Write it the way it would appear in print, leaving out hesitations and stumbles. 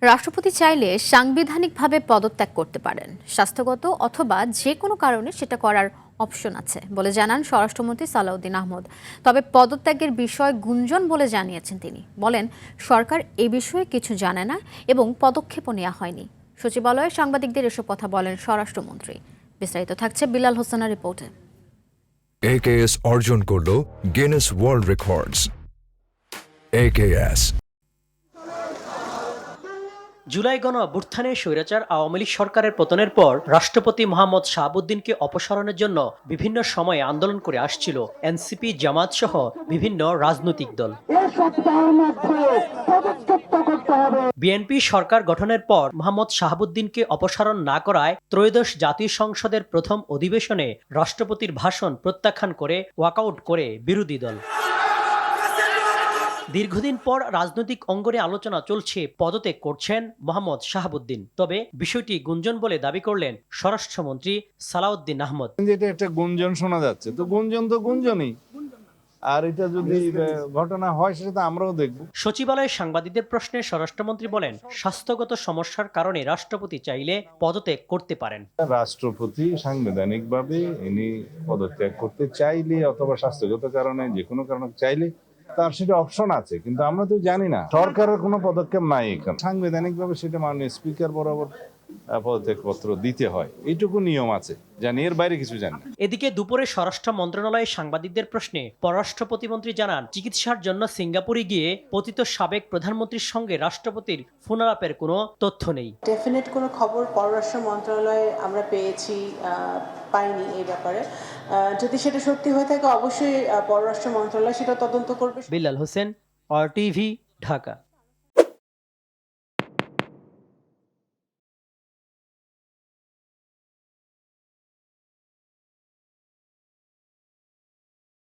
রাষ্ট্রপতি চাইলে সাংবিধানিকভাবে পদত্যাগ করতে পারেন। স্বাস্থ্যগত অথবা যে কোনো কারণে সেটা করার অপশন আছে বলে জানান স্বরাষ্ট্রমন্ত্রী সালাউদ্দিন আহমদ। তবে পদত্যাগের বিষয় গুঞ্জন বলে জানিয়েছেন তিনি। বলেন, সরকার এ বিষয়ে কিছু জানে না এবং পদক্ষেপও নেওয়া হয়নি। সচিবালয়ে সাংবাদিকদের এসব কথা বলেন স্বরাষ্ট্রমন্ত্রী। বিস্তারিত থাকছে বিলাল হোসেনের রিপোর্টে। AKS অর্জন করল Guinness world records. AKS July গণ অভ্যুত্থানে স্বৈরাচার আওয়ামী লীগ সরকারের পতনের পর রাষ্ট্রপতি মোহাম্মদ শাহাবুদ্দিনকে অপসারণের জন্য বিভিন্ন সময়ে আন্দোলন করে আসছিল এনসিপি, জামাত সহ বিভিন্ন রাজনৈতিক দল। বিএনপি সরকার গঠনের পর মোহাম্মদ শাহাবুদ্দিনকে অপসারণ না করায় ত্রয়োদশ জাতীয় সংসদের প্রথম অধিবেশনে রাষ্ট্রপতির ভাষণ প্রত্যাখ্যান করে ওয়াকআউট করে বিরোধী দল। দীর্ঘদিন পর রাজনৈতিক অঙ্গনে আলোচনা চলছে পদত্যাগ করছেন মোহাম্মদ শাহাবুদ্দিন। তবে বিষয়টি গুঞ্জন বলে দাবি করলেন স্বরাষ্ট্রমন্ত্রী সালাউদ্দিন আহমদ। যেটা একটা গুঞ্জন শোনা যাচ্ছে, তো গুঞ্জনই, আর এটা যদি ঘটনা হয় সেটা তো আমরাও দেখব। সচিবালয়ে সাংবাদিকদের প্রশ্নে স্বরাষ্ট্রমন্ত্রী বলেন, স্বাস্থ্যগত সমস্যার কারণে রাষ্ট্রপতি চাইলে পদত্যাগ করতে পারেন। রাষ্ট্রপতি সাংবিধানিকভাবে ইনি পদত্যাগ করতে চাইলে অথবা স্বাস্থ্যগত কারণে যে কোনো কারণে চাইলে তার সেটা অপশন আছে, কিন্তু আমরা তো জানি না, সরকারের কোনো পদক্ষেপ নাই এখানে। সাংবিধানিকভাবে সেটা মাননীয় স্পিকার বরাবর পদত্যাগপত্র দিতে হয়, এইটুকু নিয়ম আছে, জানি, এর বাইরে কিছু জানি না। এদিকে দুপুরে স্বরাষ্ট্র মন্ত্রণালয়ে সাংবাদিকদের প্রশ্নে পররাষ্ট্র প্রতিমন্ত্রী জানান, চিকিৎসার জন্য সিঙ্গাপুরে গিয়ে পতিত সাবেক প্রধানমন্ত্রীর সঙ্গে রাষ্ট্রপতির ফোনালাপের কোনো তথ্য নেই। ডেফিনেট কোনো খবর পররাষ্ট্র মন্ত্রণালয়ে আমরা পাইনি এই ব্যাপারে। যদি সেটা সত্যি হয়ে থাকে অবশ্যই পররাষ্ট্র মন্ত্রণালয় সেটা তদন্ত করবে। বিলাল হোসেন, RTV, ঢাকা।